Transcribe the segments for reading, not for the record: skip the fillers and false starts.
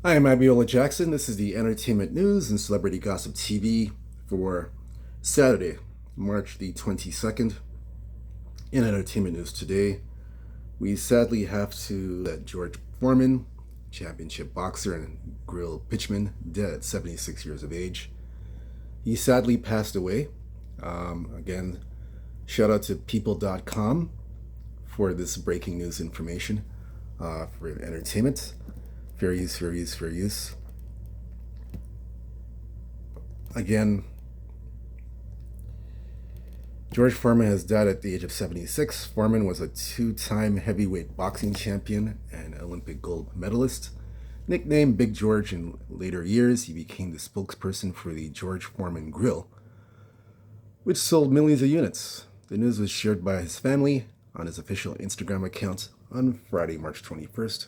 Hi, I'm Abiola Jackson. This is the Entertainment News and Celebrity Gossip TV for Saturday, March the 22nd. In Entertainment News today, we sadly have to let George Foreman, championship boxer and grill pitchman, dead at 76 years of age. He sadly passed away. Again, shout out to people.com for this breaking news information for entertainment. Fair use, fair use, fair use. Again, George Foreman has died at the age of 76. Foreman was a two-time heavyweight boxing champion and Olympic gold medalist. Nicknamed Big George in later years, he became the spokesperson for the George Foreman Grill, which sold millions of units. The news was shared by his family on his official Instagram account on Friday, March 21st.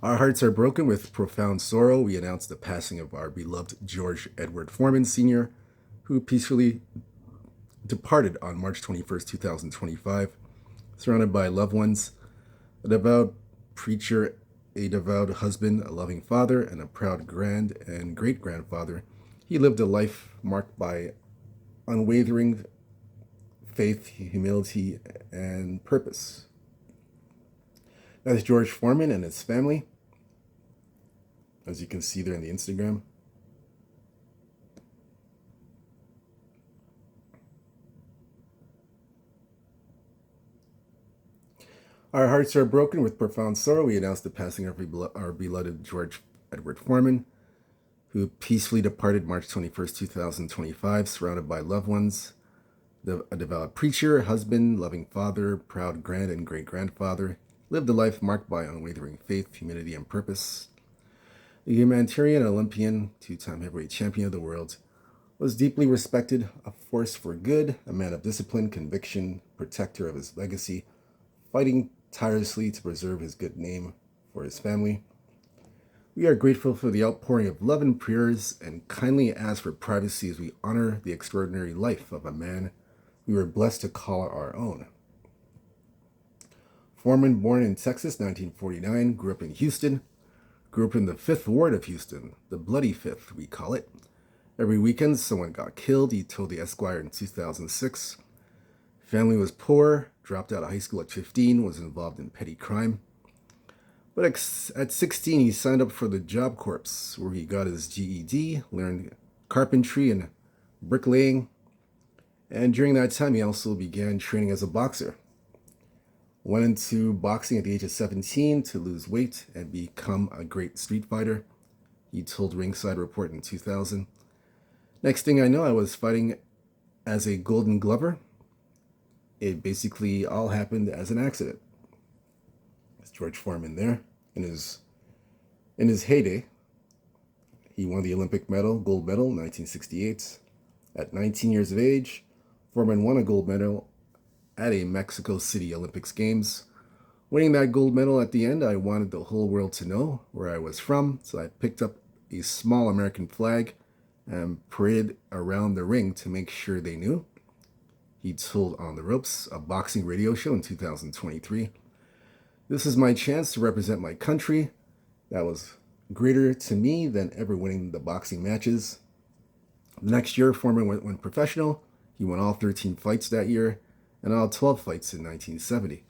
Our hearts are broken with profound sorrow. We announce the passing of our beloved George Edward Foreman Sr., who peacefully departed on March 21st, 2025, surrounded by loved ones, a devout preacher, a devout husband, a loving father, and a proud grand and great-grandfather. He lived a life marked by unwavering faith, humility, and purpose. That's George Foreman and his family, as you can see there in the Instagram. Our hearts are broken with profound sorrow. We announce the passing of our beloved George Edward Foreman, who peacefully departed March 21st, 2025, surrounded by loved ones, a devout preacher, husband, loving father, proud grand and great-grandfather, lived a life marked by unwavering faith, humility, and purpose. A humanitarian, Olympian, two-time heavyweight champion of the world, was deeply respected, a force for good, a man of discipline, conviction, protector of his legacy, fighting tirelessly to preserve his good name for his family. We are grateful for the outpouring of love and prayers and kindly ask for privacy as we honor the extraordinary life of a man we were blessed to call our own. Foreman, born in Texas, 1949, grew up in Houston, grew up in the 5th Ward of Houston, the Bloody Fifth, we call it. Every weekend, someone got killed, he told the Esquire in 2006. Family was poor, dropped out of high school at 15, was involved in petty crime. But at 16, he signed up for the Job Corps, where he got his GED, learned carpentry and bricklaying, and during that time, he also began training as a boxer. Went into boxing at the age of 17 to lose weight and become a great street fighter, he told Ringside Report in 2000. Next thing I know, I was fighting as a Golden Glover. It basically all happened as an accident. It's George Foreman there in his heyday. He won the Olympic medal, gold medal, in 1968. At 19 years of age, Foreman won a gold medal at a Mexico City Olympics Games. Winning that gold medal at the end, I wanted the whole world to know where I was from, so I picked up a small American flag and paraded around the ring to make sure they knew, he told On the Ropes, a boxing radio show in 2023. This is my chance to represent my country. That was greater to me than ever winning the boxing matches. The next year, Foreman went professional. He won all 13 fights that year and all 12 fights in 1970.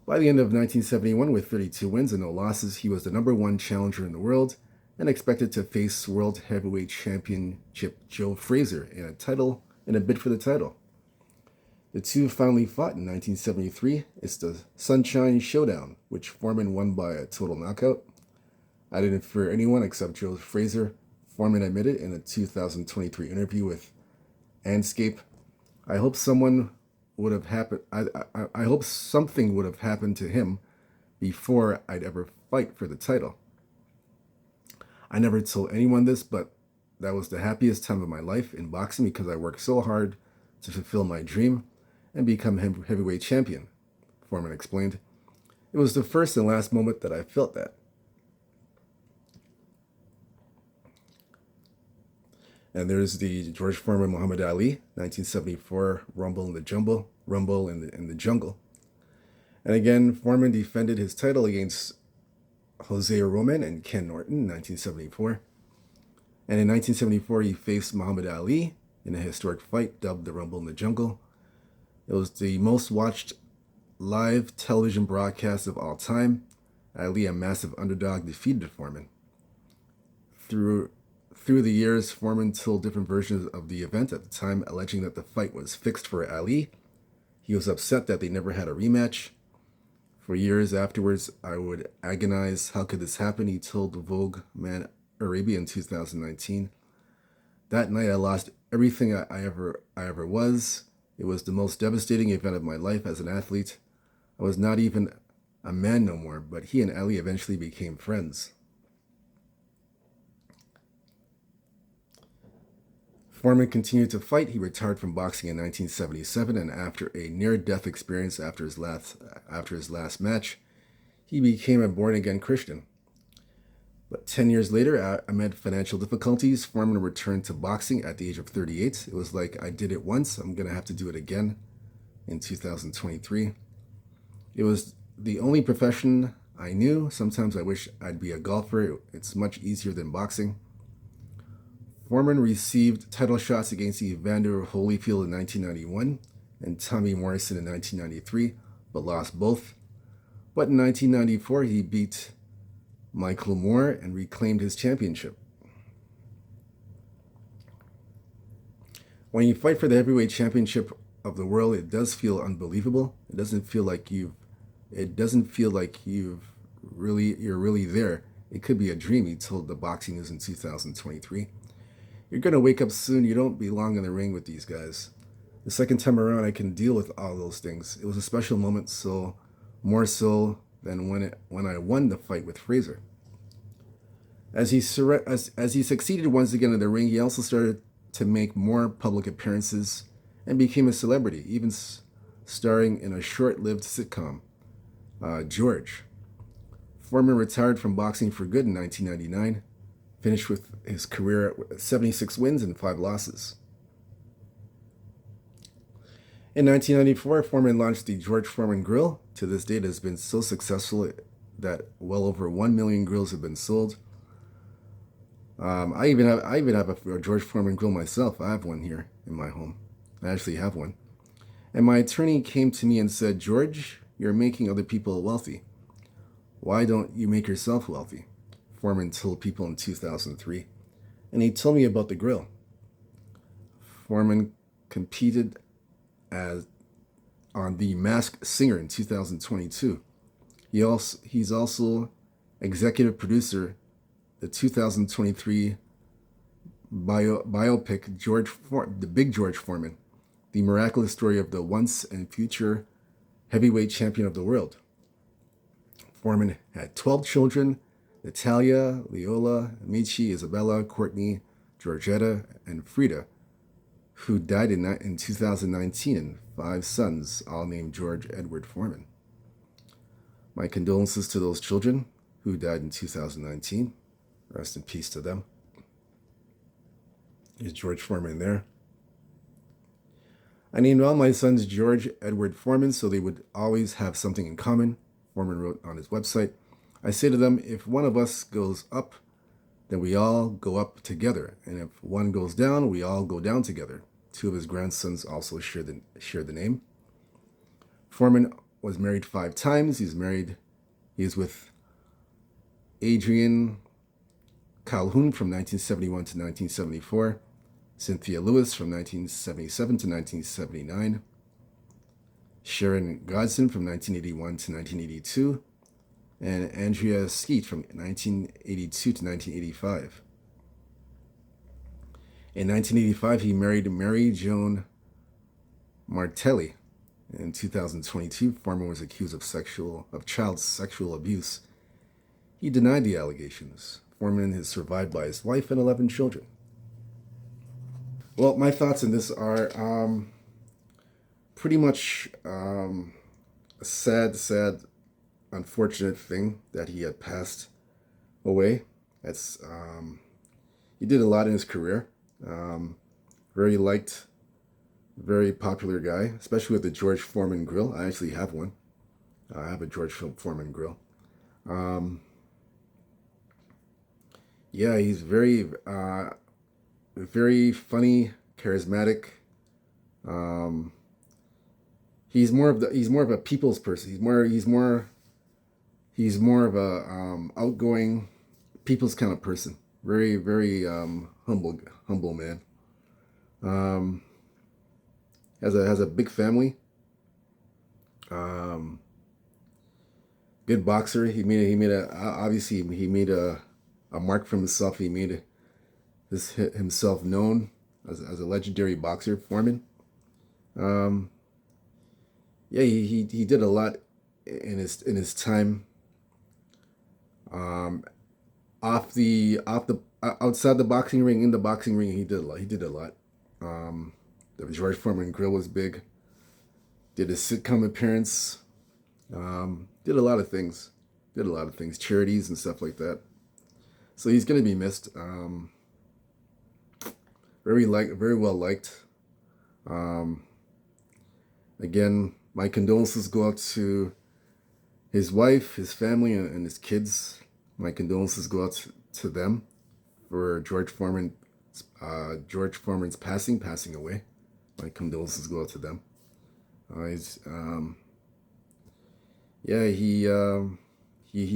By the end of 1971, with 32 wins and no losses, he was the #1 challenger in the world and expected to face World Heavyweight Championship Joe Frazier in a bid for the title. The two finally fought in 1973. It's the Sunshine Showdown, which Foreman won by a total knockout. I didn't fear anyone except Joe Frazier, Foreman admitted in a 2023 interview with Anscape. I hope someone would have happened. I hope something would have happened to him before I'd ever fight for the title. I never told anyone this, but that was the happiest time of my life in boxing because I worked so hard to fulfill my dream and become heavyweight champion, Foreman explained. It was the first and last moment that I felt that. And there's the George Foreman Muhammad Ali, 1974 Rumble in the Jungle. And again, Foreman defended his title against Jose Roman and Ken Norton in 1974. And in 1974, he faced Muhammad Ali in a historic fight dubbed the Rumble in the Jungle. It was the most watched live television broadcast of all time. Ali, a massive underdog, defeated Foreman. Through the years, Foreman told different versions of the event at the time, alleging that the fight was fixed for Ali. He was upset that they never had a rematch. For years afterwards, I would agonize, how could this happen? He told Vogue Man Arabia in 2019. That night I lost everything I ever was. It was the most devastating event of my life as an athlete. I was not even a man no more, but he and Ali eventually became friends. Foreman continued to fight. He retired from boxing in 1977, and after a near-death experience after his last match, he became a born-again Christian. But 10 years later, amid financial difficulties, Foreman returned to boxing at the age of 38. It was like, I did it once, I'm going to have to do it again in 2023. It was the only profession I knew. Sometimes I wish I'd be a golfer. It's much easier than boxing. Foreman received title shots against Evander Holyfield in 1991 and Tommy Morrison in 1993, but lost both. But in 1994, he beat Michael Moore and reclaimed his championship. When you fight for the heavyweight championship of the world, it does feel unbelievable. It doesn't feel like you're really there. It could be a dream, he told the Boxing News in 2023. You're going to wake up soon. You don't belong in the ring with these guys. The second time around, I can deal with all those things. It was a special moment, so more so than when I won the fight with Fraser. As he succeeded once again in the ring, he also started to make more public appearances and became a celebrity, even starring in a short-lived sitcom, George. Foreman retired from boxing for good in 1999, finished with his career at 76 wins and 5 losses. In 1994, Foreman launched the George Foreman Grill. To this date, it has been so successful that well over 1 million grills have been sold. I even have a George Foreman grill myself. I have one here in my home. I actually have one. And my attorney came to me and said, George, you're making other people wealthy. Why don't you make yourself wealthy? Foreman told people in 2003. And he told me about the grill. Foreman competed on The Masked Singer in 2022. He's also executive producer the 2023 biopic The Big George Foreman, the miraculous story of the once and future heavyweight champion of the world. Foreman had 12 children: Natalia, Leola, Michi, Isabella, Courtney, Georgetta, and Frida, who died in 2019, and 5 sons, all named George Edward Foreman. My condolences to those children who died in 2019. Rest in peace to them. Is George Foreman there? I named all my sons George Edward Foreman so they would always have something in common, Foreman wrote on his website. I say to them, if one of us goes up, then we all go up together. And if one goes down, we all go down together. 2 of his grandsons also share the name. Foreman was married 5 times. He is with Adrienne Calhoun from 1971 to 1974, Cynthia Lewis from 1977 to 1979, Sharon Godson from 1981 to 1982, and Andrea Skeet from 1982 to 1985. In 1985, he married Mary Joan Martelli. In 2022, Foreman was accused of child sexual abuse. He denied the allegations. Foreman is survived by his wife and 11 children. Well, my thoughts on this are pretty much a sad, unfortunate thing that he had passed away. He did a lot in his career. Very liked, very popular guy, especially with the George Foreman grill. I actually have one. I have a George Foreman grill. yeah, he's very funny, charismatic. Um, he's more of a people's person. He's more of a outgoing, people's kind of person. Very humble man. Um, has a big family. Um, Good boxer. He made a mark for himself. He made himself known as a legendary boxer, Foreman. Um, yeah, he did a lot in his time. Um, off the outside the boxing ring, in the boxing ring, he did a lot. He did a lot. Um, the George Foreman grill was big. Did a sitcom appearance. Did a lot of things. Did a lot of things, charities and stuff like that. So he's gonna be missed. Very well liked. Um, Again, my condolences go out to his wife, his family, and his kids. My condolences go out to them for George Foreman's passing away. My condolences go out to them. He's yeah, he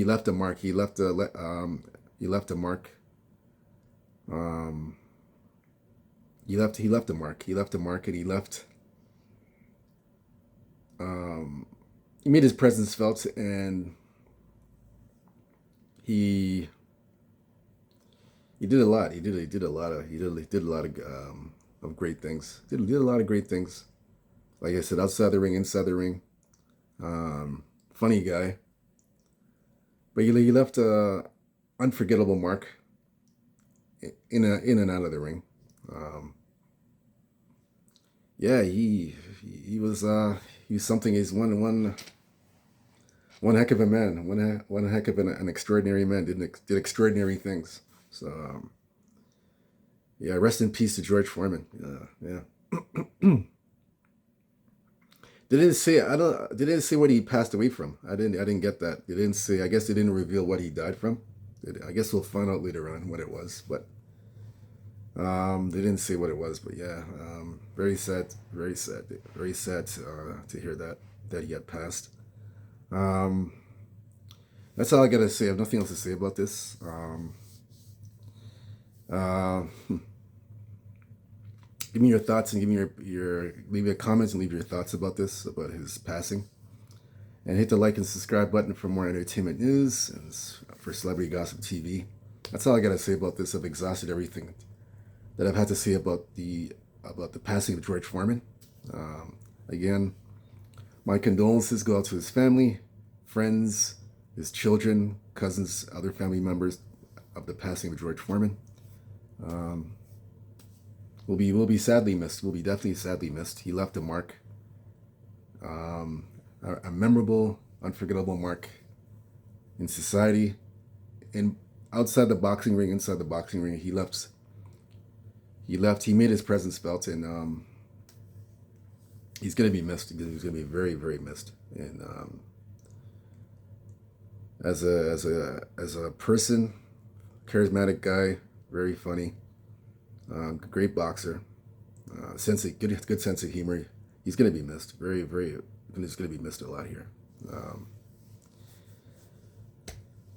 left a mark. He left a mark. Um, he left a mark. He left a mark, and um, he made his presence felt, and he he did a lot. He did a lot of he did a lot of great things. Did a lot of great things. Like I said, outside the ring, inside the ring. Funny guy, but he left a unforgettable mark in and out of the ring. Um, yeah, he was something. He's one heck of a man. One heck of an extraordinary man. Did extraordinary things. So yeah, rest in peace to George Foreman. Yeah. They didn't say I don't. They didn't say what he passed away from. I didn't get that. They didn't say. I guess they didn't reveal what he died from. I guess we'll find out later on what it was. But they didn't say what it was. But yeah, very sad. Very sad. Very sad to hear that he had passed. Um, that's all I gotta say. I have nothing else to say about this. Uh, Give me your thoughts and give me your leave your comments and leave your thoughts about this, about his passing. And hit the like and subscribe button for more entertainment news and for Celebrity Gossip TV. That's all I gotta say about this. I've exhausted everything that I've had to say about the passing of George Foreman. Again, my condolences go out to his family, friends, his children, cousins, other family members of the passing of George Foreman. Will be sadly missed. Will be definitely sadly missed. He left a mark, a memorable, unforgettable mark in society, and outside the boxing ring, inside the boxing ring. He left. He made his presence felt, and he's gonna be missed. He's gonna be very missed. And as a person, charismatic guy, very funny. Great boxer, good sense of humor. He's gonna be missed. He's gonna be missed a lot here.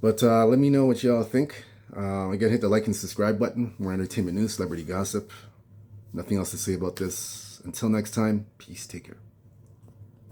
But let me know what y'all think. Again, hit the like and subscribe button. More entertainment news, celebrity gossip. Nothing else to say about this. Until next time, peace. Take care.